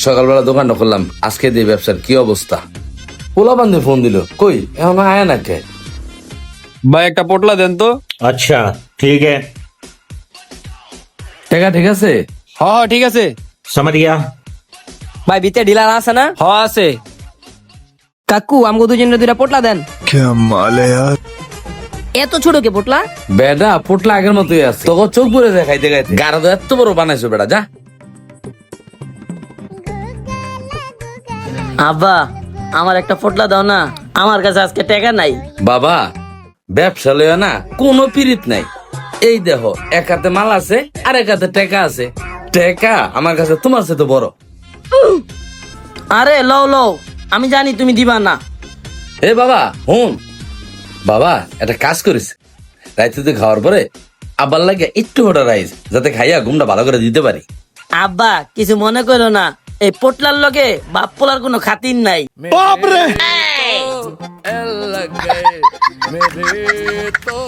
সকালবেলা দোকানটা করলাম, আজকে দিয়ে ব্যবসার কি অবস্থা। পোলা বান্ধে ফোন দিল, কই এখন আয় না কে? ভাই একটা পোটলা দেন তো। अच्छा ठीक है, টাকা ঠিক আছে? হ হ ঠিক আছে। समझ गया। ভাই ভিতরে ডিলার আছে না? হ আছে। কাকু আমগো দুজনের দুইটা পোটলা দেন। क्या माल है यार। এত ছোট কে পোটলা? বেডা পোটলা আগের মতোই আছে, তোকে চোখ পরে যায় খাইতে খাইতে। গাড়া তো এত বড় বানাইছো বেটা, যা। আব্বা আমার একটা পোটলা দাও না, আমার কাছে আজকে টাকা নাই। বাবা ব্যবসা লইয়া না কোনো পিরিত নাই। এই দেখো, এক হাতে মাল আছে আর এক হাতে টাকা আছে। টাকা আমার কাছে তোমার সাথে বড়। আরে লও লও, আমি জানি তুমি দিবা না। এ বাবা হুন, বাবা একটা কাজ করিস, রাইতে তুই খাওয়ার পরে আবার লাগে একটু হোটা রাইস, যাতে খাইয়া ঘুমটা ভালো করে দিতে পারি। আব্বা কিছু মনে করো না, এই পোটলার লগে বাপ পোলার কোনো খাতির নাই। बाप रे। মেরে তো